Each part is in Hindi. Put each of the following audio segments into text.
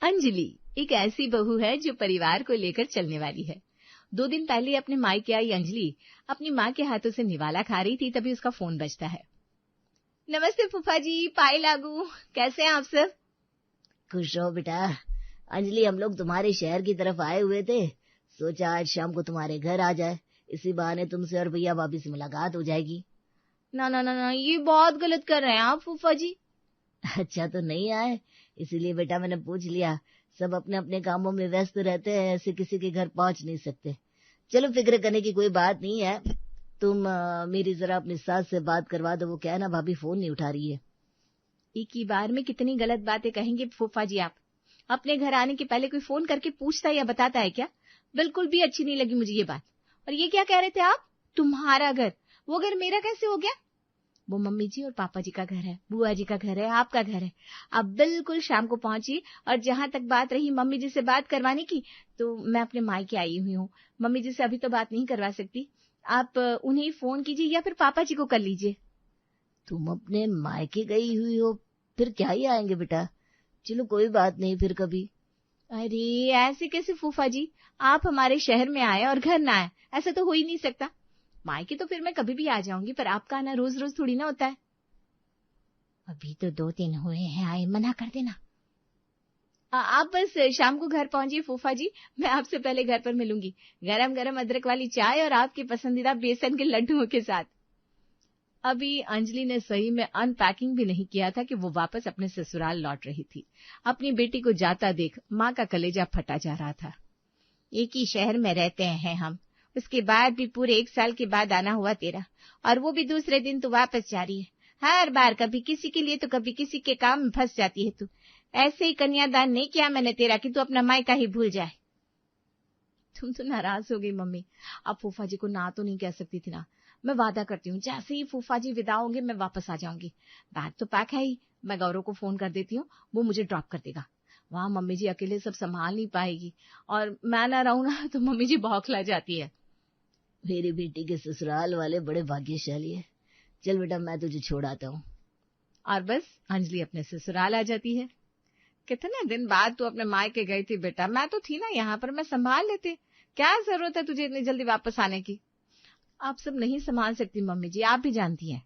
अंजलि एक ऐसी बहू है जो परिवार को लेकर चलने वाली है। 2 दिन पहले अपने मायके आई अंजलि अपनी माँ के हाथों से निवाला खा रही थी, तभी उसका फोन बजता है। नमस्ते फूफा जी, पाई लागू, कैसे हैं आप सब? खुश रहो बेटा। अंजलि, हम लोग तुम्हारे शहर की तरफ आए हुए थे, सोचा आज शाम को तुम्हारे घर आ जाए, इसी बहाने तुमसे और भैया भाभी से मुलाकात हो जाएगी। ना ना ना ना, ये बहुत गलत कर रहे हैं आप फूफा जी। अच्छा तो नहीं आए, इसीलिए बेटा मैंने पूछ लिया। सब अपने अपने कामों में व्यस्त रहते हैं, ऐसे किसी के घर पहुंच नहीं सकते। चलो फिक्र करने की कोई बात नहीं है। तुम मेरी जरा अपनी सास से बात करवा दो, वो क्या है ना, भाभी फोन नहीं उठा रही है। एक ही बार में कितनी गलत बातें कहेंगे फूफा जी आप। अपने घर आने के पहले कोई फोन करके पूछता या बताता है क्या? बिल्कुल भी अच्छी नहीं लगी मुझे ये बात। और ये क्या कह रहे थे आप? तुम्हारा घर, वो घर मेरा कैसे हो गया? वो मम्मी जी और पापा जी का घर है, बुआ जी का घर है, आपका घर है। आप बिल्कुल शाम को पहुंची। और जहां तक बात रही मम्मी जी से बात करवाने की, तो मैं अपने मायके आई हुई हूँ। मम्मी जी से अभी तो बात नहीं करवा सकती। आप उन्हें फोन कीजिए या फिर पापा जी को कर लीजिए। तुम अपने मायके गई हुई हो, फिर क्या ही आएंगे बेटा। चलो कोई बात नहीं, फिर कभी। अरे ऐसे कैसे फूफा जी, आप हमारे शहर में आए और घर ना आए, ऐसा तो हो ही नहीं सकता। मायके तो फिर मैं कभी भी आ जाऊंगी, पर आपका आना रोज रोज थोड़ी ना होता है। अभी तो 2 दिन हुए हैं आए, मना कर देना। आप बस शाम को घर पहुंचिए फूफा जी, मैं आपसे पहले घर पर मिलूंगी, गरम गरम अदरक वाली चाय और आपके पसंदीदा बेसन के लड्डुओं के साथ। अभी अंजलि ने सही में अनपैकिंग भी नहीं किया था कि वो वापस अपने ससुराल लौट रही थी। अपनी बेटी को जाता देख माँ का कलेजा फटा जा रहा था। एक ही शहर में रहते हैं हम, उसके बाद भी पूरे 1 साल के बाद आना हुआ तेरा, और वो भी दूसरे दिन तो वापस जा रही है। हर बार कभी किसी के लिए तो कभी किसी के काम में फंस जाती है तू। ऐसे ही कन्यादान नहीं किया मैंने तेरा कि तू अपना मायका ही भूल जाए। तुम तो नाराज हो गई मम्मी। अब फूफा जी को ना तो नहीं कह सकती थी ना। मैं वादा करती हूँ जैसे ही फूफा जी विदा होंगे मैं वापस आ जाऊंगी। बैग तो पैक है ही, मैं गौरव को फोन कर देती हूँ, वो मुझे ड्रॉप कर देगा। वहां मम्मी जी अकेले सब संभाल नहीं पाएगी, और मैं ना रहूं ना तो मम्मी जी बौखला जाती है। मेरी बेटी के ससुराल वाले बड़े भाग्यशाली है। चल बेटा मैं तुझे छोड़ आता हूँ। और बस अंजलि अपने ससुराल आ जाती है। कितने दिन बाद तू अपने मायके गई थी बेटा, मैं तो थी ना यहाँ पर, मैं संभाल लेती। क्या जरूरत है तुझे इतनी जल्दी वापस आने की? आप सब नहीं संभाल सकती मम्मी जी, आप भी जानती हैं।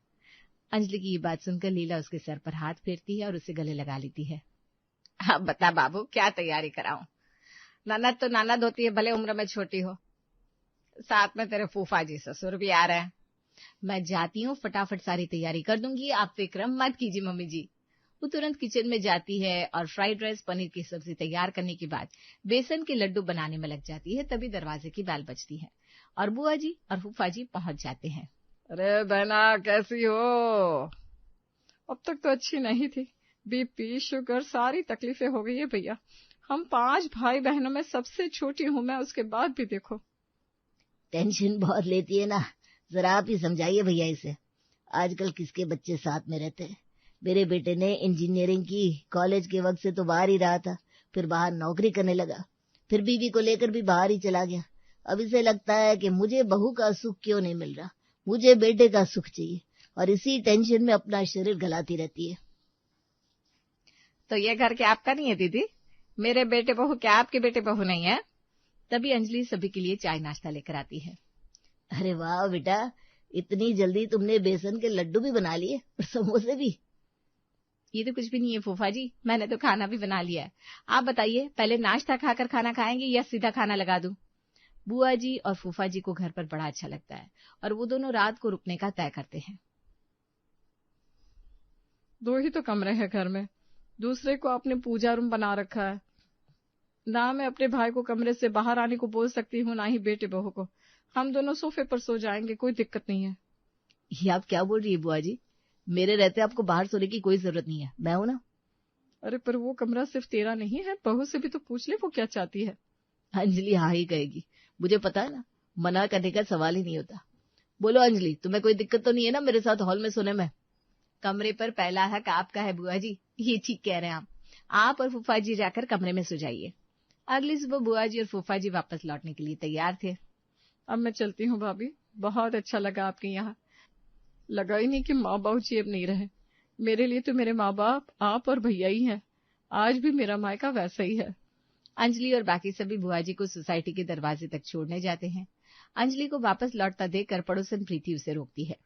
अंजलि की ये बात सुनकर लीला उसके सर पर हाथ फेरती है और उसे गले लगा लेती है। अब बता बाबू, क्या तैयारी कराऊं? ननद तो ननद होती है, भले उम्र में छोटी हो। साथ में तेरे फूफा जी ससुर भी आ रहे हैं। मैं जाती हूँ, फटाफट सारी तैयारी कर दूंगी, आप फिक्र मत कीजिए मम्मी जी। वो तुरंत किचन में जाती है और फ्राइड राइस पनीर की सब्जी तैयार करने के बाद बेसन के लड्डू बनाने में लग जाती है। तभी दरवाजे की बेल बजती है और बुआ जी और फूफा जी पहुंच जाते हैं। अरे बहना, कैसी हो? अब तक तो अच्छी नहीं थी, बीपी शुगर सारी तकलीफें हो गई है भैया। हम 5 भाई बहनों में सबसे छोटी हूँ मैं, उसके बाद भी देखो। टेंशन बहुत लेती है ना, जरा आप ही समझाइए भैया इसे। आजकल किसके बच्चे साथ में रहते हैं। मेरे बेटे ने इंजीनियरिंग की, कॉलेज के वक्त से तो बाहर ही रहा था, फिर बाहर नौकरी करने लगा, फिर बीवी को लेकर भी बाहर ही चला गया। अब इसे लगता है कि मुझे बहू का सुख क्यों नहीं मिल रहा, मुझे बेटे का सुख चाहिए, और इसी टेंशन में अपना शरीर गलाती रहती है। तो ये घर क्या आपका नहीं है दीदी? मेरे बेटे बहू क्या आपके बेटे बहू नहीं है? तभी अंजलि सभी के लिए चाय नाश्ता लेकर आती है। अरे वाह बेटा, इतनी जल्दी तुमने बेसन के लड्डू भी बना लिए और समोसे भी। ये तो कुछ भी नहीं है फूफा जी, मैंने तो खाना भी बना लिया है। आप बताइए, पहले नाश्ता खाकर खाना खाएंगे या सीधा खाना लगा दूं? बुआ जी और फूफा जी को घर पर बड़ा अच्छा लगता है और वो दोनों रात को रुकने का तय करते हैं। 2 ही तो कमरे हैं घर में, दूसरे को आपने पूजा रूम बना रखा है। ना मैं अपने भाई को कमरे से बाहर आने को बोल सकती हूँ, ना ही बेटे बहू को। हम दोनों सोफे पर सो जाएंगे, कोई दिक्कत नहीं है। ये आप क्या बोल रही है बुआ जी? मेरे रहते आपको बाहर सोने की कोई जरूरत नहीं है, मैं हूं ना। अरे पर वो कमरा सिर्फ तेरा नहीं है, बहू से भी तो पूछ ले वो क्या चाहती है। अंजलि हाँ ही कहेगी, मुझे पता है ना, मना करने का सवाल ही नहीं होता। बोलो अंजलि, तुम्हें कोई दिक्कत तो नहीं है ना मेरे साथ हॉल में सोने में? कमरे पर पहला हक आपका है बुआ जी, ये ठीक कह रहे हैं आप और फूफा जी जाकर कमरे में सो जाइए। अगली सुबह बुआ जी और फूफा जी वापस लौटने के लिए तैयार थे। अब मैं चलती हूँ भाभी, बहुत अच्छा लगा आपके यहाँ। लगा ही नहीं कि माँ बाबू जी अब नहीं रहे। मेरे लिए तो मेरे माँ बाप आप और भैया ही हैं। आज भी मेरा मायका वैसा ही है। अंजलि और बाकी सभी बुआ जी को सोसाइटी के दरवाजे तक छोड़ने जाते हैं। अंजलि को वापस लौटता देखकर पड़ोसन प्रीति उसे रोकती है।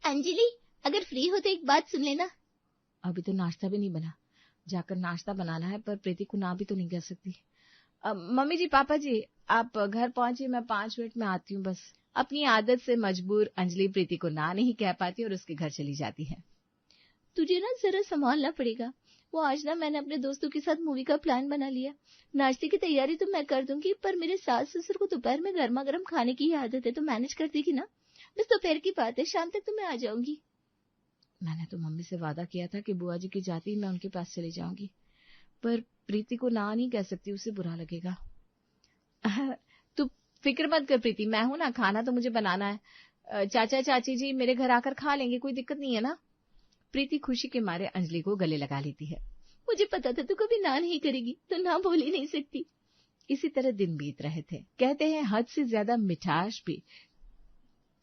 अंजलि, अगर फ्री हो तो एक बात सुन लेना। अभी तो नाश्ता भी नहीं बना, जाकर नाश्ता बनाना है, पर प्रीति को ना भी तो नहीं कह सकती। मम्मी जी, पापा जी, आप घर पहुंचे, मैं 5 मिनट में आती हूँ बस। अपनी आदत से मजबूर अंजलि प्रीति को ना नहीं कह पाती और उसके घर चली जाती है। तुझे ना जरा संभालना पड़ेगा। वो आज ना मैंने अपने दोस्तों के साथ मूवी का प्लान बना लिया। नाश्ते की तैयारी तो मैं कर दूंगी, पर मेरे सास ससुर को दोपहर में गर्मा गर्म खाने की आदत है, तो मैनेज कर देगी ना? बस दोपहर की बात है, शाम तक तो मैं आ जाऊंगी। मैंने तो मम्मी से वादा किया था कि बुआ जी की जाती ही मैं उनके पास चली जाऊंगी, पर प्रीति को ना नहीं कह सकती, उसे बुरा लगेगा। तू फिक्र मत कर प्रीति, मैं हूं ना, खाना तो मुझे बनाना है। चाचा चाची जी मेरे घर आकर खा लेंगे, कोई दिक्कत नहीं है ना? प्रीति खुशी के मारे अंजलि को गले लगा लेती है। मुझे पता था तू कभी ना नहीं करेगी, तो ना बोल ही नहीं सकती। इसी तरह दिन बीत रहे थे। कहते हैं हद से ज्यादा मिठास भी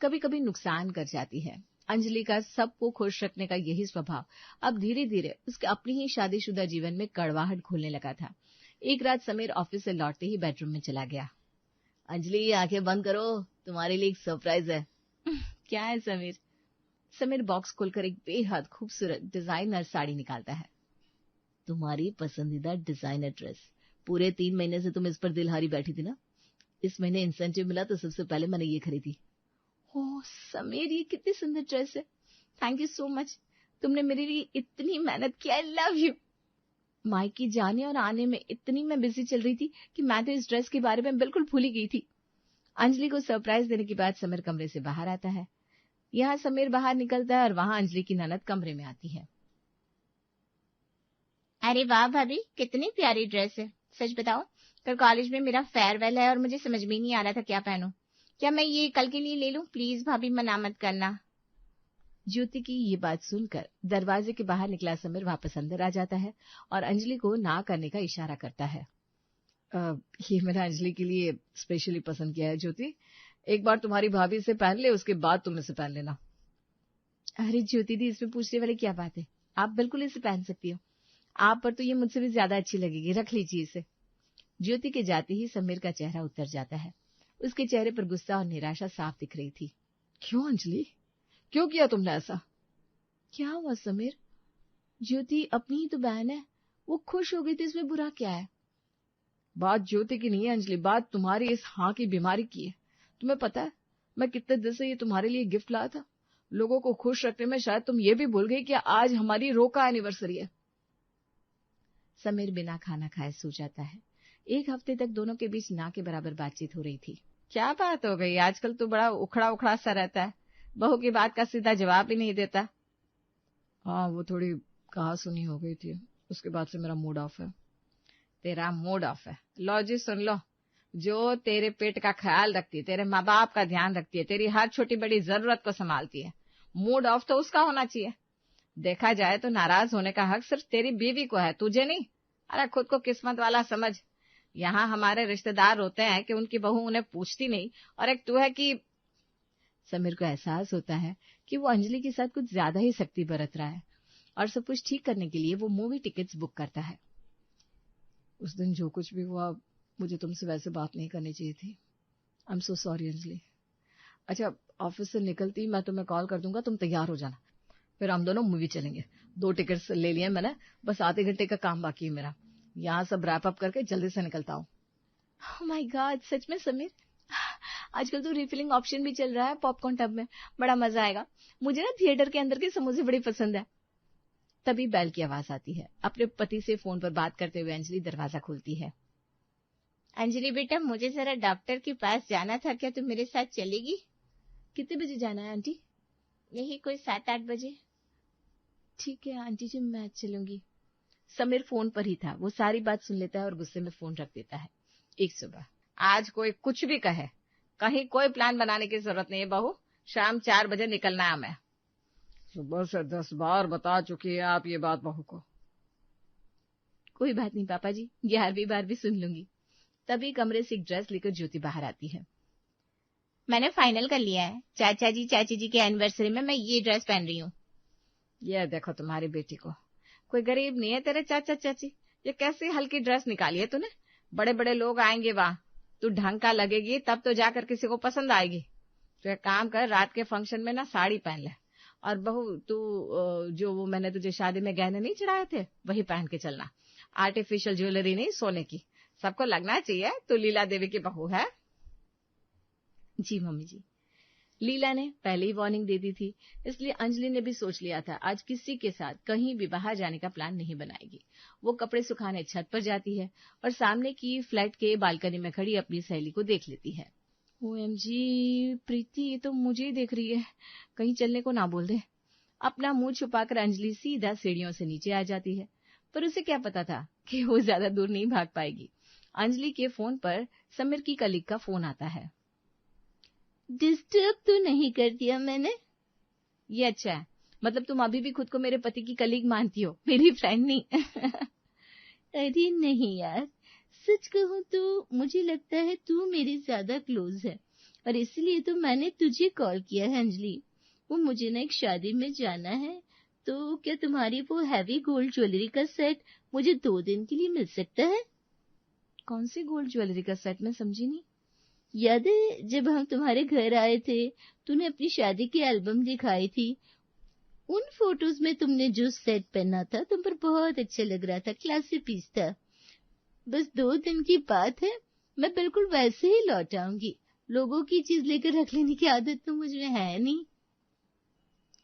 कभी कभी नुकसान कर जाती है। अंजलि का सबको खुश रखने का यही स्वभाव अब धीरे धीरे उसके अपनी ही शादीशुदा जीवन में कड़वाहट घोलने लगा था। एक रात समीर ऑफिस से लौटते ही बेडरूम में चला गया। अंजलि, आंखें बंद करो, तुम्हारे लिए एक सरप्राइज है। क्या है समीर? समीर बॉक्स खोलकर एक बेहद खूबसूरत डिजाइनर साड़ी निकालता है। तुम्हारी पसंदीदा डिजाइनर ड्रेस। पूरे 3 महीने से तुम इस पर दिलहारी बैठी थी ना, इस महीने इंसेंटिव मिला तो सबसे पहले मैंने ये खरीदी। ओह समीर, ये कितनी सुंदर ड्रेस है। थैंक यू सो मच, तुमने मेरे लिए इतनी मेहनत की। I love you. मायके जाने और आने में इतनी मैं बिजी चल रही थी कि मैं तो इस ड्रेस के बारे में बिल्कुल भूल ही गई थी। अंजलि को सरप्राइज देने के बाद समीर कमरे से बाहर आता है। यहाँ समीर बाहर निकलता है और वहां अंजलि की ननद कमरे में आती है। अरे वाह भाभी, कितनी प्यारी ड्रेस है। सच बताओ, कल कॉलेज में मेरा फेयरवेल है और मुझे समझ में नहीं आ रहा था क्या पहनूं। क्या मैं ये कल के लिए ले लूं? प्लीज भाभी, मना मत करना। ज्योति की ये बात सुनकर दरवाजे के बाहर निकला समीर वापस अंदर आ जाता है और अंजलि को ना करने का इशारा करता है। ये मैंने अंजलि के लिए स्पेशली पसंद किया है ज्योति, एक बार तुम्हारी भाभी से पहन ले, उसके बाद तुम इसे पहन लेना। अरे ज्योति दी, इसमें पूछने वाली क्या बात है, आप बिल्कुल इसे पहन सकती हो। आप पर तो ये मुझसे भी ज्यादा अच्छी लगेगी, रख लीजिए इसे। ज्योति के जाते ही समीर का चेहरा उतर जाता है। उसके चेहरे पर गुस्सा और निराशा साफ दिख रही थी। क्यों अंजलि, क्यों किया तुमने ऐसा? क्या हुआ समीर? ज्योति अपनी ही तो बहन है, वो खुश हो गई थी, इसमें बुरा क्या है? बात ज्योति की नहीं है अंजलि, बात तुम्हारी इस हाँ की बीमारी की है। तुम्हें पता है मैं कितने दिन से ये तुम्हारे लिए गिफ्ट लाया था। लोगों को खुश रखने में शायद तुम ये भी भूल गई कि आज हमारी रो का एनिवर्सरी है। समीर बिना खाना खाए सो जाता है। 1 हफ्ते तक दोनों के बीच ना के बराबर बातचीत हो रही थी। क्या बात हो गई, आजकल तो बड़ा उखड़ा उखड़ा सा रहता है, बहू की बात का सीधा जवाब ही नहीं देता। हाँ, वो थोड़ी कहा सुनी हो गई थी, उसके बाद से मेरा मूड ऑफ है। तेरा मूड ऑफ है? लो जी सुन लो, जो तेरे पेट का ख्याल रखती है, तेरे माँ बाप का ध्यान रखती है, तेरी हर छोटी बड़ी जरूरत को संभालती है, मूड ऑफ तो उसका होना चाहिए। देखा जाए तो नाराज होने का हक सिर्फ तेरी बीवी को है, तुझे नहीं। अरे खुद को किस्मत वाला समझ। यहाँ हमारे रिश्तेदार होते हैं कि उनकी बहू उन्हें पूछती नहीं, और एक तू है कि। समीर को एहसास होता है कि वो अंजलि के साथ कुछ ज्यादा ही सख्ती बरत रहा है और सब कुछ ठीक करने के लिए वो मूवी टिकट्स बुक करता है। उस दिन जो कुछ भी हुआ, मुझे तुमसे वैसे बात नहीं करनी चाहिए थी। I am so sorry Anjali. अच्छा, ऑफिस से निकलती मैं तुम्हें कॉल कर दूंगा, तुम तैयार हो जाना, फिर हम दोनों मूवी चलेंगे। 2 टिकट्स ले लिए मैंने, बस आधे घंटे का काम बाकी है मेरा। यहाँ सब रैप अप करके जल्दी से निकलता हूँ। ओह माय गॉड, सच में समीर? आजकल तो रिफिलिंग ऑप्शन भी चल रहा है पॉपकॉर्न टब में, बड़ा मजा आएगा। मुझे ना थिएटर के अंदर के समोसे बड़े पसंद है। तभी बेल की आवाज आती है। अपने पति से फोन पर बात करते हुए अंजलि दरवाजा खोलती है। अंजलि बेटा, मुझे जरा डॉक्टर के पास जाना था, क्या तुम मेरे साथ चलेगी? कितने बजे जाना है आंटी? यही कोई 7-8 बजे। ठीक है आंटी जी, मैं चलूंगी। समीर फोन पर ही था, वो सारी बात सुन लेता है और गुस्से में फोन रख देता है। एक सुबह, आज कोई कुछ भी कहे, कहीं कोई प्लान बनाने की जरूरत नहीं है बहू, शाम 4 बजे निकलना है हमें। सुबह से 10 बार बता चुकी है आप ये बात बहू को। कोई बात नहीं पापा जी, 11वीं बार भी सुन लूंगी। तभी कमरे से एक ड्रेस लेकर ज्योति बाहर आती है। मैंने फाइनल कर लिया है, चाचा जी चाची जी के एनिवर्सरी में मैं ये ड्रेस पहन रही हूँ। ये देखो तुम्हारी बेटी को, कोई गरीब नहीं है तेरे चाचा चाची। ये कैसी हल्की ड्रेस निकाली है तूने? बड़े बड़े लोग आएंगे वहां, तू ढंग का लगेगी तब तो जाकर किसी को पसंद आएगी। तो एक काम कर, रात के फंक्शन में ना साड़ी पहन ले, और बहू तू जो वो मैंने तुझे शादी में गहने नहीं चढ़ाए थे वही पहन के चलना। आर्टिफिशियल ज्वेलरी नहीं, सोने की। सबको लगना चाहिए तू लीला देवी की बहू है। जी मम्मी जी। लीला ने पहले ही वार्निंग दे दी थी, इसलिए अंजलि ने भी सोच लिया था आज किसी के साथ कहीं भी बाहर जाने का प्लान नहीं बनाएगी। वो कपड़े सुखाने छत पर जाती है और सामने की फ्लैट के बालकनी में खड़ी अपनी सहेली को देख लेती है। ओएमजी प्रीति, ये तो मुझे ही देख रही है, कहीं चलने को ना बोल दे। अपना मुंह छुपाकर अंजलि सीधा सीढ़ियों से नीचे आ जाती है, पर उसे क्या पता था कि वो ज्यादा दूर नहीं भाग पाएगी। अंजलि के फोन पर समीर की कलीग का फोन आता है। डिस्टर्ब तो नहीं कर दिया मैंने? ये अच्छा है, मतलब तुम अभी भी खुद को मेरे पति की कलीग मानती हो, मेरी फ्रेंड नहीं। अरे नहीं यार, सच कहूँ तो मुझे लगता है तू मेरी ज्यादा क्लोज है, और इसलिए तो मैंने तुझे कॉल किया है अंजलि। वो मुझे ना एक शादी में जाना है, तो क्या तुम्हारी वो हैवी गोल्ड ज्वेलरी का सेट मुझे 2 दिन के लिए मिल सकता है? कौन सी गोल्ड ज्वेलरी का सेट? मैं समझी नहीं। याद है जब हम तुम्हारे घर आए थे, तूने अपनी शादी की एल्बम दिखाई थी, उन फोटोज में तुमने जो सेट पहना था तुम पर बहुत अच्छा लग रहा था, क्लासी पीस था। बस 2 दिन की बात है, मैं बिल्कुल वैसे ही लौट आऊंगी। लोगों की चीज लेकर रख लेने की आदत तो मुझ में है नहीं।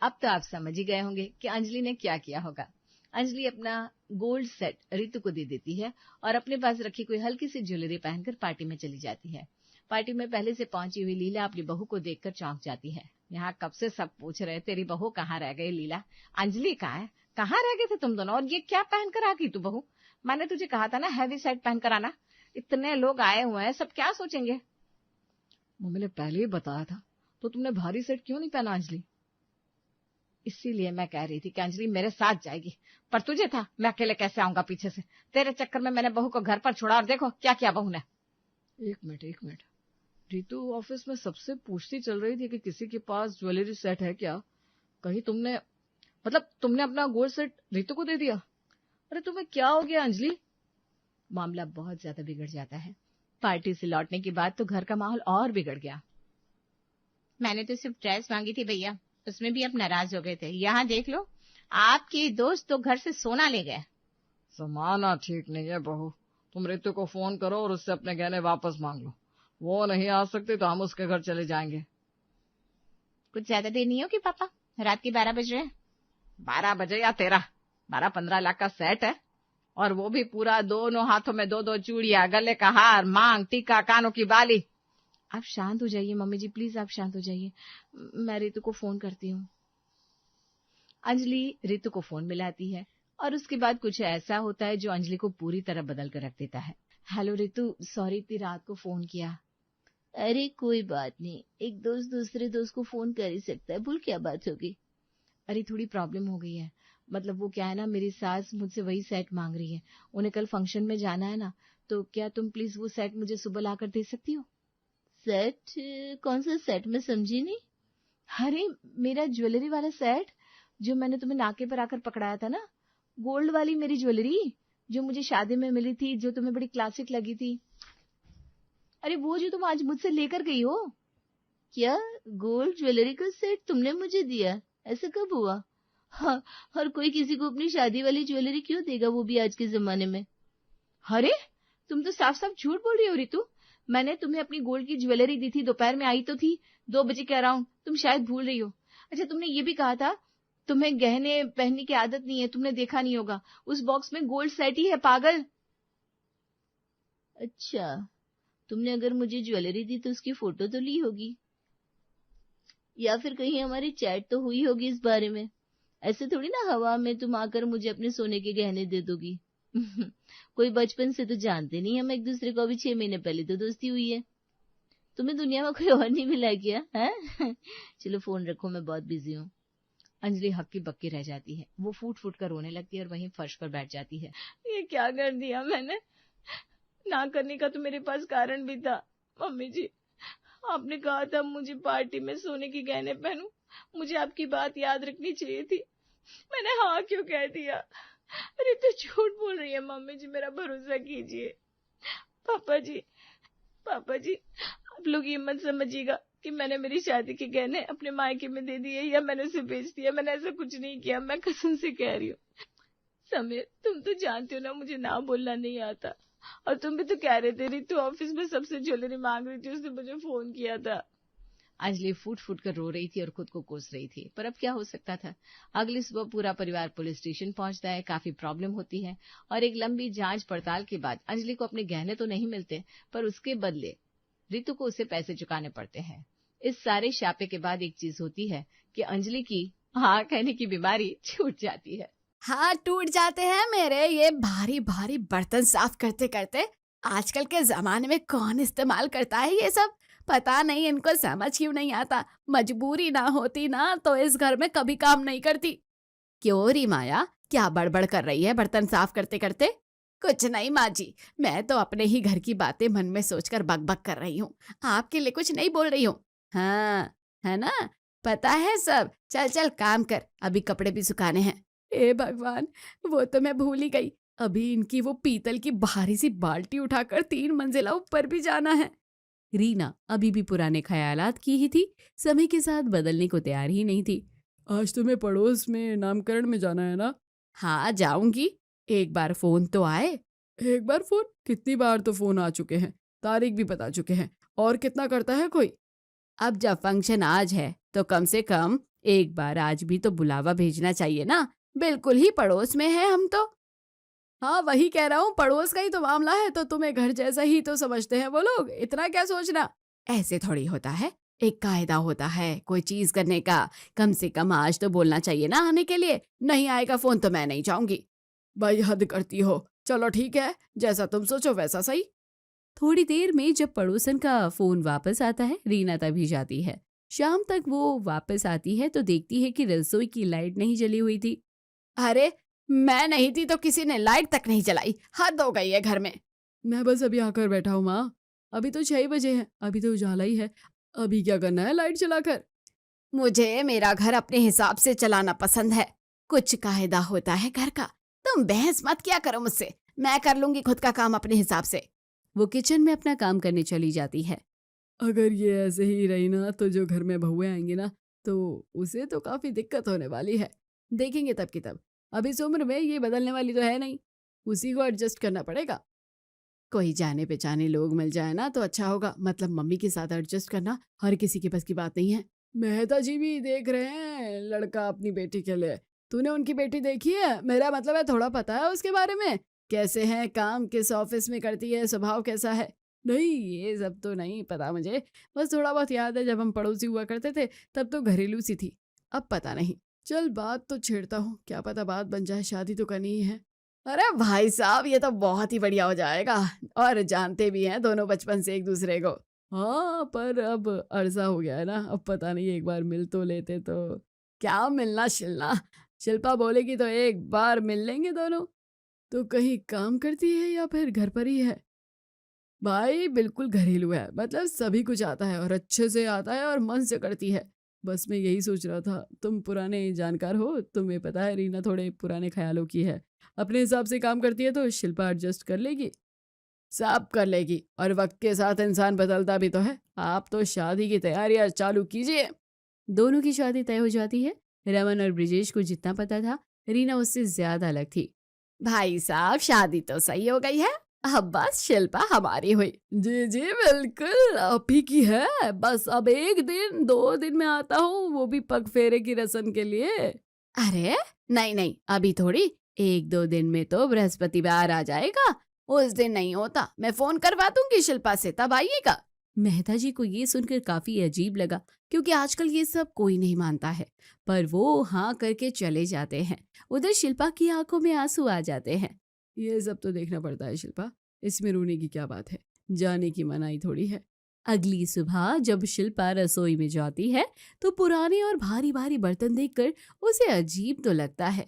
अब तो आप समझ ही गए होंगे कि अंजलि ने क्या किया होगा। अंजलि अपना गोल्ड सेट रितु को दे देती है और अपने पास रखी कोई हल्की सी ज्वेलरी पहनकर पार्टी में चली जाती है। पार्टी में पहले से पहुंची हुई लीला अपनी बहू को देखकर चौंक जाती है। यहाँ कब से सब पूछ रहे तेरी बहू कहाँ रह गई लीला, अंजलि कहाँ है, कहाँ रह गए थे तुम दोनों, और ये क्या पहनकर आ गई तू बहू? मैंने तुझे कहा था ना हैवी सेट पहनकर आना, इतने लोग आए हुए हैं, सब क्या सोचेंगे? मम्मी ने पहले ही बताया था, तो तुमने भारी सेट क्यों नहीं पहना अंजलि? इसीलिए मैं कह रही थी कि अंजलि मेरे साथ जाएगी, पर तुझे था मैं अकेले कैसे आऊंगा पीछे से। तेरे चक्कर में मैंने बहू को घर पर छोड़ा और देखो क्या किया बहू ने। एक मिनट, रितु ऑफिस में सबसे पूछती चल रही थी कि किसी के पास ज्वेलरी सेट है क्या, कहीं तुमने अपना गोल्ड सेट रितु को दे दिया? अरे तुम्हें क्या हो गया अंजलि? मामला बहुत ज्यादा बिगड़ जाता है। पार्टी से लौटने के बाद तो घर का माहौल और बिगड़ गया। मैंने तो सिर्फ ड्रेस मांगी थी भैया, उसमें भी आप नाराज हो गए थे। यहाँ देख लो, आपके दोस्त तो घर से सोना ले गए। समाना ठीक नहीं है बहू, तुम रितु को फोन करो और उससे अपने गहने वापस मांग लो। वो नहीं आ सकती तो हम उसके घर चले जाएंगे। कुछ ज्यादा देर नहीं होगी पापा, रात के 12 बज रहे हैं। 12 बजे या 12-15 लाख का सेट है, और वो भी पूरा, दोनों हाथों में 2-2 चूड़ियां, गले का हार, मांग टीका, कानों की बाली। आप शांत हो जाइए मम्मी जी, प्लीज आप शांत हो जाइए, मैं रितु को फोन करती हूँ। अंजलि रितु को फोन मिलाती है और उसके बाद कुछ ऐसा होता है जो अंजलि को पूरी तरह बदल कर रख देता है। हेलो रितु, सॉरी इतनी रात को फोन किया। अरे कोई बात नहीं, एक दोस्त दूसरे दोस्त को फोन कर ही सकता है, बोल क्या बात होगी? अरे थोड़ी प्रॉब्लम हो गई है, मतलब वो क्या है ना, मेरी सास मुझसे वही सेट मांग रही है, उन्हें कल फंक्शन में जाना है ना, तो क्या तुम प्लीज वो सेट मुझे सुबह लाकर दे सकती हो? सेट? कौन सा सेट, मैं समझी नहीं। अरे मेरा ज्वेलरी वाला सेट जो मैंने तुम्हें नाके पर आकर पकड़ाया था ना, गोल्ड वाली मेरी ज्वेलरी जो मुझे शादी में मिली थी, जो तुम्हें बड़ी क्लासिक लगी थी। अरे वो जो तुम आज मुझसे लेकर गई हो। क्या गोल्ड ज्वेलरी का सेट तुमने मुझे दिया? ऐसा कब हुआ? हाँ, हर कोई किसी को अपनी शादी वाली ज्वेलरी क्यों देगा, वो भी आज के जमाने में? अरे तुम तो साफ साफ झूठ बोल रही हो रितु, मैंने तुम्हें अपनी गोल्ड की ज्वेलरी दी थी, दोपहर में आई तो थी 2 बजे के अराउंड, तुम शायद भूल रही हो। अच्छा तुमने ये भी कहा था तुम्हें गहने पहनने की आदत नहीं है, तुमने देखा नहीं होगा, उस बॉक्स में गोल्ड सेट ही है पागल। अच्छा, तुमने अगर मुझे ज्वेलरी दी तो उसकी फोटो तो ली होगी, या फिर कहीं हमारी चैट तो हुई होगी इस बारे में। ऐसे थोड़ी ना हवा में तुम आकर मुझे अपने सोने के गहने दे दोगी। कोई बचपन से तो जानते नहीं हम एक दूसरे को, अभी 6 महीने पहले तो दोस्ती हुई है। तुम्हें दुनिया में कोई और नहीं मिला क्या है? चलो फोन रखो, मैं बहुत बिजी हूँ। अंजलि हक्की बक्की रह जाती है, वो फूट फूट कर रोने लगती है और वहीं फर्श पर बैठ जाती है। ये क्या कर दिया मैंने, ना करने का तो मेरे पास कारण भी था। मम्मी जी, आपने कहा था मुझे पार्टी में सोने के गहने पहनूं, मुझे आपकी बात याद रखनी चाहिए थी, मैंने हाँ क्यों कह दिया। अरे तो झूठ बोल रही है मम्मी जी, मेरा भरोसा कीजिए। पापा जी, पापा जी, आप लोग ये मत समझिएगा कि मैंने मेरी शादी के गहने अपने मायके में दे दिए या मैंने उसे बेच दिया। मैंने ऐसा कुछ नहीं किया, मैं कसम से कह रही हूँ। समीर, तुम तो जानते हो ना मुझे ना बोलना नहीं आता। और तुम भी तो कह रहे थे रितु ऑफिस में सबसे ज्वेलरी मांग रही थी, उसने मुझे फोन किया था। अंजलि फूट फूट कर रो रही थी और खुद को कोस रही थी, पर अब क्या हो सकता था। अगली सुबह पूरा परिवार पुलिस स्टेशन पहुंचता है। काफी प्रॉब्लम होती है और एक लंबी जांच पड़ताल के बाद अंजलि को अपने गहने तो नहीं मिलते, पर उसके बदले रितु को उसे पैसे चुकाने पड़ते हैं। इस सारे शापे के बाद एक चीज होती है कि अंजलि की हाँ कहने की बीमारी छूट जाती है। हाथ टूट जाते हैं मेरे ये भारी भारी बर्तन साफ करते करते। आजकल के जमाने में कौन इस्तेमाल करता है ये सब, पता नहीं इनको समझ क्यों नहीं आता। मजबूरी ना होती ना तो इस घर में कभी काम नहीं करती। क्यों री माया, क्या बड़बड़ कर रही है बर्तन साफ करते करते? कुछ नहीं माँ जी, मैं तो अपने ही घर की बातें मन में सोचकर बकबक कर रही हूँ, आपके लिए कुछ नहीं बोल रही हूँ। हाँ है ना, पता है सब। चल चल काम कर, अभी कपड़े भी सुखाने हैं। ए भगवान, वो तो मैं भूल ही गई, अभी इनकी वो पीतल की भारी सी बाल्टी उठाकर 3 मंजिला ऊपर भी जाना है। रीना अभी भी पुराने ख्यालात की ही थी, समय के साथ बदलने को तैयार ही नहीं थी। आज तुम्हें पड़ोस में नामकरण में जाना है ना? हाँ जाऊंगी, एक बार फोन तो आए। एक बार फोन? कितनी बार तो फोन आ चुके हैं, तारीख भी बता चुके हैं। और कितना करता है कोई? अब जब फंक्शन आज है तो कम से कम एक बार आज भी तो बुलावा भेजना चाहिए ना, बिल्कुल ही पड़ोस में है हम तो। हाँ वही कह रहा हूँ, पड़ोस का ही तो मामला है तो तुम्हें घर जैसा ही तो समझते हैं वो लोग, इतना क्या सोचना। ऐसे थोड़ी होता है, एक कायदा होता है कोई चीज करने का, कम से कम आज तो बोलना चाहिए ना आने के लिए। नहीं आएगा फोन तो मैं नहीं जाऊंगी। भाई हद करती हो, चलो ठीक है, जैसा तुम सोचो वैसा सही। थोड़ी देर में जब पड़ोसन का फोन वापस आता है, रीना तभी जाती है। शाम तक वो वापस आती है तो देखती है कि रसोई की लाइट नहीं जली हुई थी। अरे मैं नहीं थी तो किसी ने लाइट तक नहीं जलाई, हद हो गई है घर में। मैं बस अभी आकर बैठा हूँ माँ, अभी तो 6 बजे है, अभी तो उजाला ही है, अभी क्या करना है लाइट जलाकर। मुझे मेरा घर अपने हिसाब से चलाना पसंद है, कुछ कायदा होता है घर का। तुम बहस मत किया करो मुझसे, मैं कर लूंगी खुद का काम अपने हिसाब से। वो किचन में अपना काम करने चली जाती है। अगर ये ऐसे ही रही ना तो जो घर में बहुएं आएंगी ना तो उसे तो काफी दिक्कत होने वाली है, देखेंगे तब की तब। अभी इस उम्र में ये बदलने वाली तो है नहीं, उसी को एडजस्ट करना पड़ेगा। कोई जाने पहचाने लोग मिल जाए ना तो अच्छा होगा, मतलब मम्मी के साथ एडजस्ट करना हर किसी के बस की बात नहीं है। मेहता जी भी देख रहे हैं लड़का अपनी बेटी के लिए, तूने उनकी बेटी देखी है? मेरा मतलब है थोड़ा पता है उसके बारे में, कैसे हैं, काम किस ऑफिस में करती है, स्वभाव कैसा है। नहीं ये सब तो नहीं पता मुझे, बस थोड़ा बहुत याद है जब हम पड़ोसी हुआ करते थे तब तो घरेलू सी थी, अब पता नहीं। चल बात तो छेड़ता हूँ, क्या पता बात बन जाए, शादी तो करनी ही है। अरे भाई साहब ये तो बहुत ही बढ़िया हो जाएगा, और जानते भी हैं दोनों बचपन से एक दूसरे को। हाँ पर अब अरसा हो गया है ना, अब पता नहीं एक बार मिल तो लेते तो। क्या मिलना शिलना, शिल्पा बोलेगी तो एक बार मिल लेंगे दोनों। तो कहीं काम करती है या फिर घर पर ही है? भाई बिल्कुल घरेलू है, मतलब सभी कुछ आता है और अच्छे से आता है और मन से करती है। बस मैं यही सोच रहा था, तुम पुराने जानकार हो, तुम्हें पता है रीना थोड़े पुराने ख्यालों की है, अपने हिसाब से काम करती है तो शिल्पा एडजस्ट कर लेगी, सब कर लेगी। और वक्त के साथ इंसान बदलता भी तो है। आप तो शादी की तैयारियां चालू कीजिए। दोनों की शादी तय हो जाती है। रमन और ब्रिजेश को जितना पता था रीना उससे ज्यादा अलग थी। भाई साहब शादी तो सही हो गई है, अब बस शिल्पा हमारी हुई। जी जी बिल्कुल आप ही की है, बस अब 1 दिन 2 दिन में आता हूँ, वो भी पग फेरे की रस्म के लिए। अरे नहीं नहीं अभी थोड़ी, 1-2 दिन में तो बृहस्पतिवार आ जाएगा, उस दिन नहीं होता, मैं फोन करवा दूंगी शिल्पा से, तब आइएगा। मेहता जी को ये सुनकर काफी अजीब लगा, क्योंकि आजकल ये सब कोई नहीं मानता है, पर वो हाँ करके चले जाते हैं। उधर शिल्पा की आंखों में आंसू आ जाते हैं। ये सब तो देखना पड़ता है शिल्पा, इसमें रोने की क्या बात है, जाने की मनाही थोड़ी है। अगली सुबह जब शिल्पा रसोई में जाती है तो पुराने और भारी भारी बर्तन देखकर उसे अजीब तो लगता है।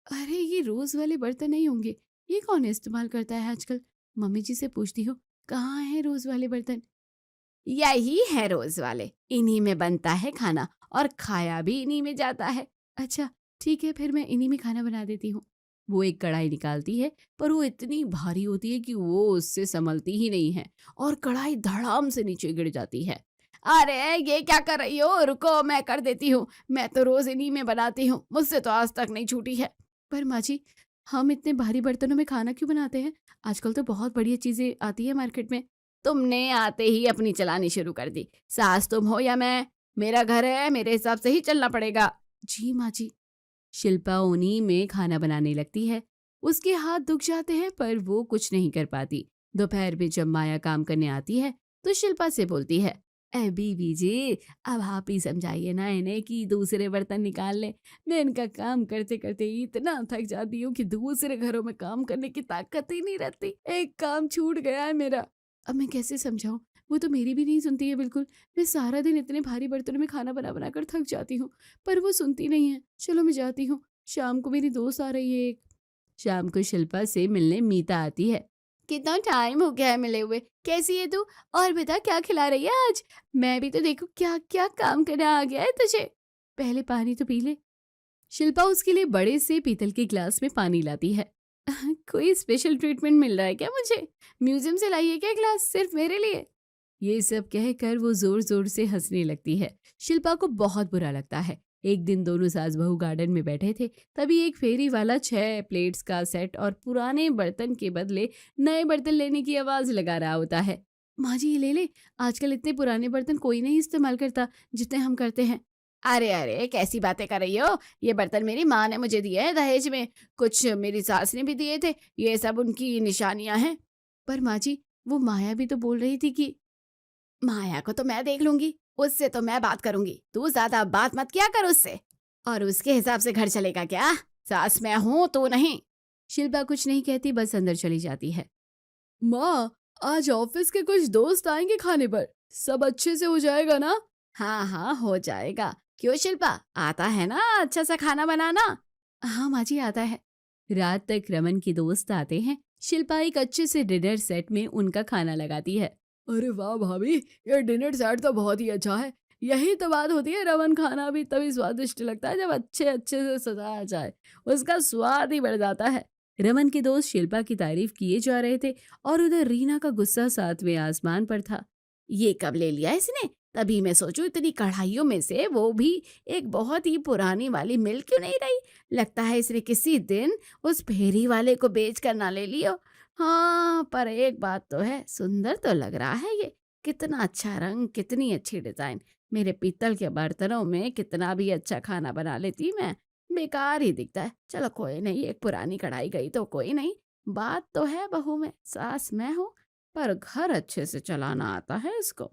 अरे ये रोज वाले बर्तन नहीं होंगे, ये कौन इस्तेमाल करता है आजकल? मम्मी जी से पूछती हूँ, कहाँ है रोज वाले बर्तन? यही है रोज वाले, इन्हीं में बनता है खाना और खाया भी इन्हीं में जाता है। अच्छा ठीक है, फिर मैं इन्हीं में खाना बना देती हूँ। वो एक कढ़ाई निकालती है, पर वो इतनी भारी होती है कि वो उससे संभलती ही नहीं है और कढ़ाई धड़ाम से नीचे गिर जाती है। अरे ये क्या कर रही हो, रुको मैं कर देती हूँ, मैं तो रोज इन्हीं में बनाती हूँ, मुझसे तो आज तक नहीं छूटी है। पर माँ जी, हम इतने भारी बर्तनों में खाना क्यों बनाते हैं? आजकल तो बहुत बढ़िया चीजें आती है मार्केट में। तुमने आते ही अपनी चलानी शुरू कर दी। सास तुम हो या मैं, मेरा घर है, मेरे हिसाब से ही चलना पड़ेगा। जी माँ जी। शिल्पा उन्हीं में खाना बनाने लगती है। उसके हाथ दुख जाते हैं पर वो कुछ नहीं कर पाती। दोपहर में जब माया काम करने आती है तो शिल्पा से बोलती है, ए बीवी जी, अब आप ही समझाइए ना इन्हें कि दूसरे बर्तन निकाल ले। मैं इनका काम करते करते इतना थक जाती हूँ कि दूसरे घरों में काम करने की ताकत ही नहीं रहती। एक काम छूट गया है मेरा। अब मैं कैसे समझाऊं? वो तो मेरी भी नहीं सुनती है बिल्कुल। मैं सारा दिन इतने भारी बर्तनों में खाना बना बना कर थक जाती हूँ, पर वो सुनती नहीं है। चलो मैं जाती हूँ, शाम को मेरी दोस्त आ रही है एक। शाम को शिल्पा से मिलने मीता आती है। कितना टाइम हो गया है मिले हुए, कैसी है तू? और बता क्या खिला रही है आज? मैं भी तो देखूं क्या क्या काम करना आ गया है तुझे। पहले पानी तो पी ले। शिल्पा उसके लिए बड़े से पीतल के ग्लास में पानी लाती है। कोई स्पेशल ट्रीटमेंट मिल रहा है क्या मुझे? म्यूजियम से लाई है क्या ग्लास सिर्फ मेरे लिए? ये सब कहकर वो जोर जोर से हंसने लगती है। शिल्पा को बहुत बुरा लगता है। एक दिन दोनों सास बहू गार्डन में बैठे थे, तभी एक फेरी वाला 6 प्लेट्स का सेट और पुराने बर्तन के बदले नए बर्तन लेने की आवाज लगा रहा होता है। माँ जी ये ले ले, आजकल इतने पुराने बर्तन कोई नहीं इस्तेमाल करता जितने हम करते हैं। अरे अरे कैसी बातें कर रही हो, ये बर्तन मेरी माँ ने मुझे दिए हैं दहेज में, कुछ मेरी सास ने भी दिए थे, ये सब उनकी निशानियां हैं। पर माँ जी, वो माया भी तो बोल रही थी कि माया को तो मैं देख लूंगी, उससे तो मैं बात करूंगी, तू ज्यादा बात मत किया कर उससे, और उसके हिसाब से घर चलेगा क्या? सास मैं हूं तू नहीं। शिल्पा कुछ नहीं कहती, बस अंदर चली जाती है। माँ, आज ऑफिस के कुछ दोस्त आएंगे खाने पर, सब अच्छे से हो जाएगा ना? हाँ हाँ हो जाएगा। क्यों शिल्पा, आता है ना अच्छा सा खाना बनाना? हाँ माँ जी आता है। रात तक रमन के दोस्त आते हैं। शिल्पा एक अच्छे से डिनर सेट में उनका खाना लगाती है। अरे वाह भाभी, ये डिनर सेट तो बहुत ही अच्छा है। यही तो बात होती है, रमन खाना भी तभी स्वादिष्ट लगता है जब अच्छे अच्छे से सजाया जाए, उसका स्वाद ही बढ़ जाता है। रमन के दोस्त शिल्पा की तारीफ किए जा रहे थे और उधर रीना का गुस्सा 7वें आसमान पर था। ये कब ले लिया इसने? तभी मैं सोचूं इतनी कढ़ाइयों में से वो भी एक बहुत ही पुरानी वाली मिल क्यों नहीं रही? लगता है इसने किसी दिन उस फेरी वाले को बेच कर ना ले लियो। हाँ पर एक बात तो है, सुंदर तो लग रहा है ये। कितना अच्छा रंग, कितनी अच्छी डिजाइन। मेरे पीतल के बर्तनों में कितना भी अच्छा खाना बना लेती मैं, बेकार ही दिखता है। चलो कोई नहीं, एक पुरानी कढ़ाई गई तो कोई नहीं। बात तो है बहू में, सास मैं हूँ, पर घर अच्छे से चलाना आता है इसको।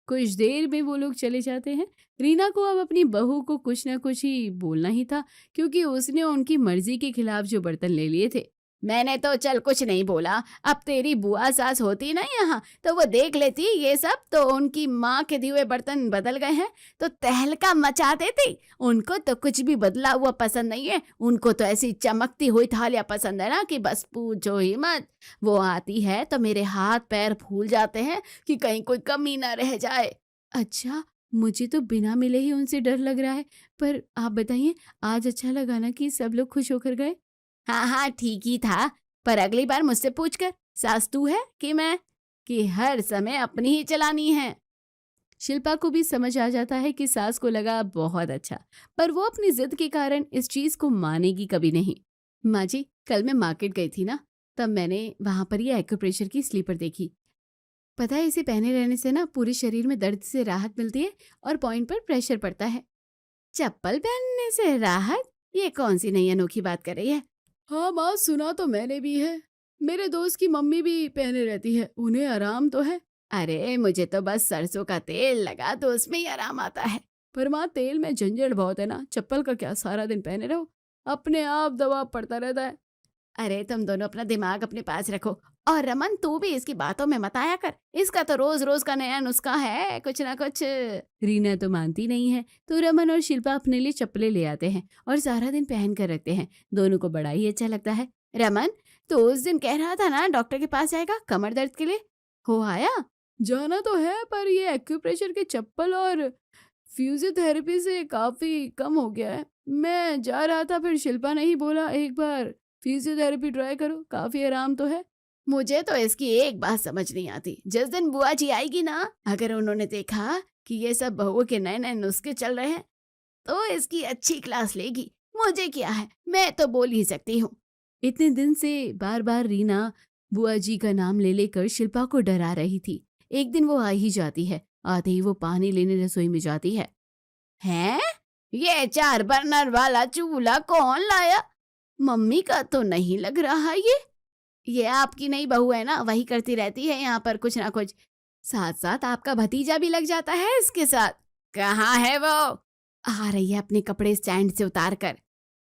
कुछ देर में वो लोग चले जाते हैं। रीना को अब अपनी बहू को कुछ न कुछ ही बोलना ही था, क्योंकि उसने उनकी मर्जी के खिलाफ जो बर्तन ले लिए थे। मैंने तो चल कुछ नहीं बोला, अब तेरी बुआ सास होती ना यहाँ तो वो देख लेती ये सब, तो उनकी माँ के दिए हुए बर्तन बदल गए हैं तो तहलका मचा देती। उनको तो कुछ भी बदला हुआ पसंद नहीं है, उनको तो ऐसी चमकती हुई थालियां पसंद है ना कि बस पूछो ही मत। वो आती है तो मेरे हाथ पैर फूल जाते हैं कि कहीं कोई कमी ना रह जाए। अच्छा, मुझे तो बिना मिले ही उनसे डर लग रहा है, पर आप बताइए आज अच्छा लगा ना कि सब लोग खुश होकर गए? हाँ हाँ ठीक ही था, पर अगली बार मुझसे पूछ कर, सास तू है कि मैं, कि हर समय अपनी ही चलानी है। शिल्पा को भी समझ आ जाता है कि सास को लगा बहुत अच्छा, पर वो अपनी जिद के कारण इस चीज को मानेगी कभी नहीं। माँ जी, कल मैं मार्केट गई थी ना, तब मैंने वहां पर ये एक्यूप्रेशर की स्लीपर देखी। पता है इसे पहने रहने से ना पूरे शरीर में दर्द से राहत मिलती है और पॉइंट पर प्रेशर पड़ता है। चप्पल पहनने से राहत? ये कौन सी नई अनोखी बात कर रही है? हाँ माँ, सुना तो मैंने भी है, मेरे दोस्त की मम्मी भी पहने रहती है, उन्हें आराम तो है। अरे मुझे तो बस सरसों का तेल लगा तो उसमें ही आराम आता है। पर माँ तेल में झंझट बहुत है ना, चप्पल का क्या सारा दिन पहने रहो, अपने आप दबाव पड़ता रहता है। अरे तुम दोनों अपना दिमाग अपने पास रखो, और रमन तू भी इसकी बातों में मत आया कर, इसका तो रोज रोज का नया नुस्खा है कुछ ना कुछ। रीना तो मानती नहीं है, तो रमन और शिल्पा अपने लिए चप्पलें ले आते हैं और सारा दिन पहन कर रखते हैं। दोनों को बड़ा ही अच्छा लगता है। रमन, तो उस दिन कह रहा था ना डॉक्टर के पास जाएगा कमर दर्द के लिए, हो आया? जाना तो है, पर ये एक्यूप्रेशर के चप्पल और फिजियोथेरेपी से काफी कम हो गया है। मैं जा रहा था, फिर शिल्पा ने ही बोला एक बार फिजियोथेरेपी ट्राई करो, काफी आराम तो है। मुझे तो इसकी एक बात समझ नहीं आती, जिस दिन बुआ जी आएगी ना, अगर उन्होंने देखा कि ये सब बहुओं के नए नए नुस्खे चल रहे हैं तो इसकी अच्छी क्लास लेगी। मुझे क्या है, मैं तो बोल ही सकती हूँ। इतने दिन से बार बार रीना बुआ जी का नाम ले लेकर शिल्पा को डरा रही थी। एक दिन वो आ ही जाती है। आते ही वो पानी लेने रसोई में जाती है। हैं? ये 4 बर्नर वाला चूल्हा कौन लाया? मम्मी का तो नहीं लग रहा ये आपकी नई बहू है ना, वही करती रहती है यहाँ पर कुछ ना कुछ। साथ साथ आपका भतीजा भी लग जाता है इसके साथ। कहाँ है वो? आ रही है अपने कपड़े स्टैंड से उतार कर।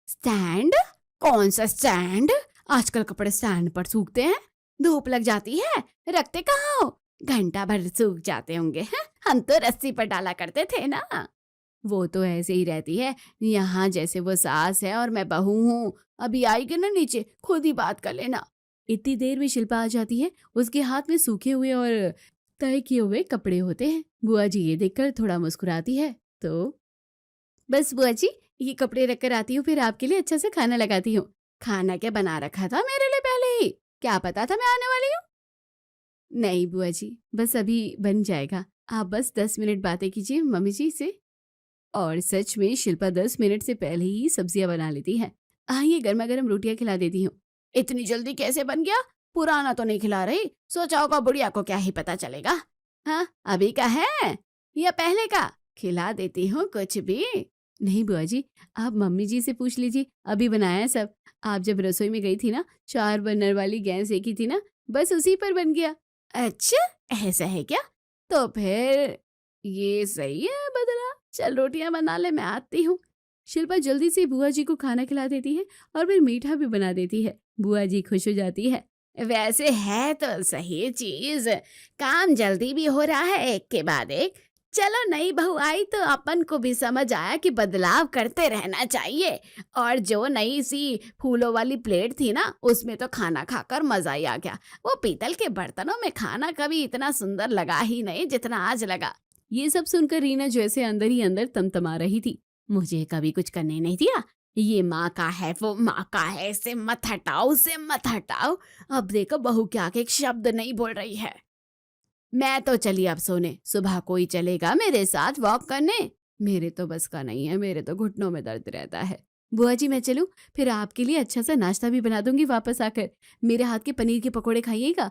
स्टैंड? कौन सा स्टैंड? आजकल कपड़े स्टैंड पर सूखते हैं, धूप लग जाती है, रखते कहाँ हो? घंटा भर सूख जाते होंगे हैं? हम तो रस्सी पर डाला करते थे ना। वो तो ऐसे ही रहती है, यहाँ जैसे वो सास है और मैं बहू हूँ। अभी आएगी ना नीचे, खुद ही बात कर लेना। इतनी देर में शिल्पा आ जाती है। उसके हाथ में सूखे हुए और तय किए हुए कपड़े होते हैं। बुआ जी ये देखकर थोड़ा मुस्कुराती है। तो बस बुआ जी, ये कपड़े रख कर आती हूँ, फिर आपके लिए अच्छा से खाना लगाती हूँ। खाना क्या बना रखा था मेरे लिए पहले ही? क्या पता था मैं आने वाली हूँ? नहीं बुआ जी, बस अभी बन जाएगा। आप बस 10 मिनट बातें कीजिए मम्मी जी से। और सच में शिल्पा 10 मिनट से पहले ही सब्जियां बना लेती है। आइए गर्मा गर्म रोटियां खिला देती हूँ। इतनी जल्दी कैसे बन गया? पुराना तो नहीं खिला रही? सोचा होगा बुढ़िया को क्या ही पता चलेगा। हाँ, अभी का है या पहले का? खिला देती हूँ कुछ भी। नहीं बुआ जी, आप मम्मी जी से पूछ लीजिए, अभी बनाया है सब। आप जब रसोई में गई थी ना, 4 बर्नर वाली गैस सेकी थी ना, बस उसी पर बन गया। अच्छा, ऐसा है क्या? तो फिर ये सही है बदला। चल रोटियां बना ले, मैं आती हूँ। शिल्पा जल्दी से बुआ जी को खाना खिला देती है और फिर मीठा भी बना देती है। बुआ जी खुश हो जाती है। वैसे है तो सही चीज, काम जल्दी भी हो रहा है एक के बाद एक। चलो नई बहू आई तो अपन को भी समझ आया कि बदलाव करते रहना चाहिए। और जो नई सी फूलों वाली प्लेट थी ना, उसमें तो खाना खाकर मजा ही आ गया। वो पीतल के बर्तनों में खाना कभी इतना सुंदर लगा ही नहीं जितना आज लगा। ये सब सुनकर रीना जैसे अंदर ही अंदर तमतमा रही थी। मुझे कभी कुछ करने नहीं दिया। ये माँ का है, वो माँ का है, इसे मत हटाओ, उसे मत हटाओ। अब देखो बहू क्या के एक शब्द नहीं बोल रही है। मैं तो चली अब सोने। सुबह कोई चलेगा मेरे साथ वॉक करने? मेरे तो बस का नहीं है, मेरे तो घुटनों में दर्द रहता है। बुआ जी मैं चलूं? फिर आपके लिए अच्छा सा नाश्ता भी बना दूंगी वापस आकर। मेरे हाथ के पनीर के पकोड़े खाइएगा।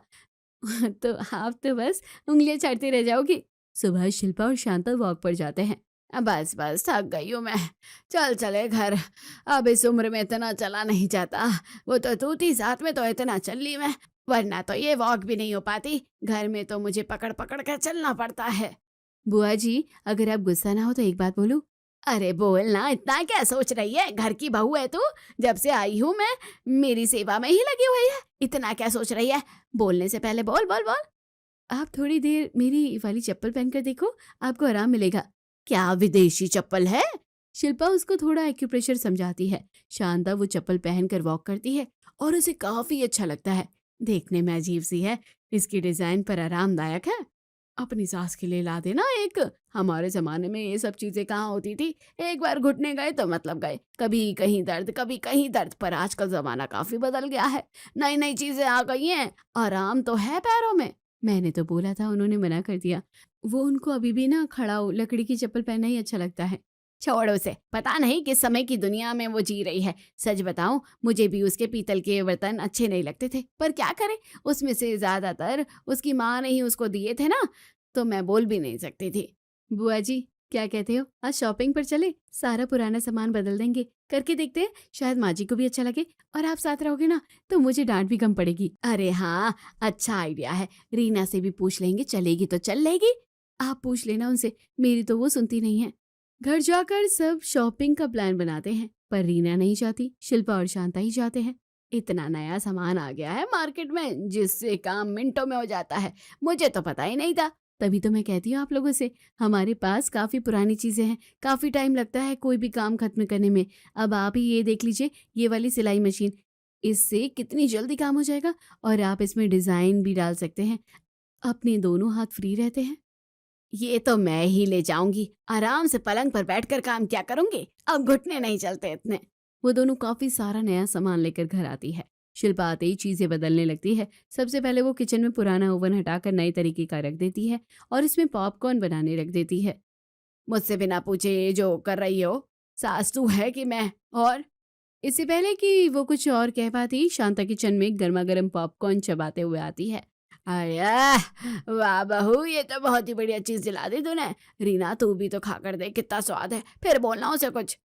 तो आप तो बस उंगलियां चाटते रह जाओगी। सुबह शिल्पा और शांता वॉक पर जाते हैं। बस बस थक गई हूँ मैं, चल चले घर। अब इस उम्र में इतना चला नहीं जाता। वो तो तू थी साथ में तो इतना चल ली मैं, वरना तो ये वॉक भी नहीं हो पाती। घर में तो मुझे पकड़ पकड़ कर चलना पड़ता है। बुआ जी अगर आप गुस्सा ना हो तो एक बात बोलूं? अरे बोल ना, इतना क्या सोच रही है? घर की बहू है तू, जब से आई हूँ मैं मेरी सेवा में ही लगी हुई है। इतना क्या सोच रही है? बोलने से पहले बोल बोल बोल। आप थोड़ी देर मेरी वाली चप्पल पहनकर देखो, आपको आराम मिलेगा। क्या विदेशी चप्पल है? शिल्पा उसको थोड़ा एक्यूप्रेशर समझाती है। शांता वो चप्पल पहनकर वॉक करती है और उसे काफी अच्छा लगता है। देखने में अजीब सी है, इसकी डिजाइन पर आरामदायक है। अपनी सास के लिए ला देना एक। हमारे जमाने में ये सब चीजें कहाँ होती थी? एक बार घुटने गए तो मतलब गए, कभी कहीं दर्द कभी कहीं दर्द। पर आजकल जमाना काफी बदल गया है, नई नई चीजें आ गई हैं, आराम तो है पैरों में। मैंने तो बोला था, उन्होंने मना कर दिया। वो उनको अभी भी ना खड़ाऊ लकड़ी की चप्पल पहनना ही अच्छा लगता है। छोड़ उसे, पता नहीं किस समय की दुनिया में वो जी रही है। सच बताऊं, मुझे भी उसके पीतल के बर्तन अच्छे नहीं लगते थे, पर क्या करे, उसमें से ज्यादातर उसकी माँ ने ही उसको दिए थे ना, तो मैं बोल भी नहीं सकती थी। बुआ जी क्या कहते हो, आज शॉपिंग पर चले? सारा पुराना सामान बदल देंगे, करके देखते हैं, शायद माँ जी को भी अच्छा लगे। और आप साथ रहोगे ना तो मुझे डांट भी कम पड़ेगी। अरे हाँ, अच्छा आइडिया है। रीना से भी पूछ लेंगे, चलेगी तो चल लेगी। आप पूछ लेना उनसे, मेरी तो वो सुनती नहीं है। घर जाकर सब शॉपिंग का प्लान बनाते हैं, पर रीना नहीं जाती, शिल्पा और शांता ही जाते हैं। इतना नया सामान आ गया है मार्केट में जिससे काम मिनटों में हो जाता है, मुझे तो पता ही नहीं था। तभी तो मैं कहती हूँ आप लोगों से, हमारे पास काफी पुरानी चीजें हैं, काफी टाइम लगता है कोई भी काम खत्म करने में। अब आप ही ये देख लीजिए, ये वाली सिलाई मशीन, इससे कितनी जल्दी काम हो जाएगा। और आप इसमें डिजाइन भी डाल सकते हैं, अपने दोनों हाथ फ्री रहते हैं। ये तो मैं ही ले जाऊंगी, आराम से पलंग पर बैठकर काम क्या करूंगी, अब घुटने नहीं चलते इतने। वो दोनों काफी सारा नया सामान लेकर घर आती है। शिल्पा आते ही चीजें बदलने लगती है। सबसे पहले वो किचन में पुराना ओवन हटाकर नए तरीके का रख देती है और इसमें पॉपकॉर्न बनाने रख देती है। मुझसे बिना पूछे ये जो कर रही हो, सास तू है कि मैं? और इससे पहले कि वो कुछ और कह पाती, शांता किचन में गर्मा गर्म पॉपकॉर्न चबाते हुए आती है। अरे वाह बहू, ये तो बहुत ही बढ़िया चीज दिला दी तूने। रीना तू भी तो खा कर दे, कितना स्वाद है, फिर बोलना उसे कुछ।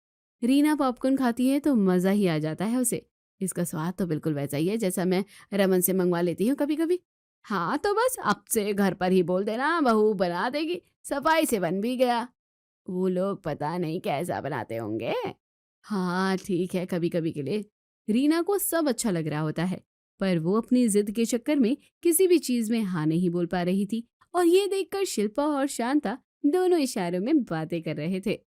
रीना पॉपकॉर्न खाती है तो मजा ही आ जाता है उसे। इसका स्वाद तो बिल्कुल वैसा ही है जैसा मैं रमन से मंगवा लेती हूँ कभी कभी। हाँ तो बस अब से घर पर ही बोल देना, बहू बना देगी, सफाई से बन भी गया। वो लोग पता नहीं कैसा बनाते होंगे। हाँ ठीक है, कभी कभी के लिए। रीना को सब अच्छा लग रहा होता है, पर वो अपनी जिद के चक्कर में किसी भी चीज में हाँ नहीं बोल पा रही थी। और ये देखकर शिल्पा और शांता दोनों इशारों में बातें कर रहे थे।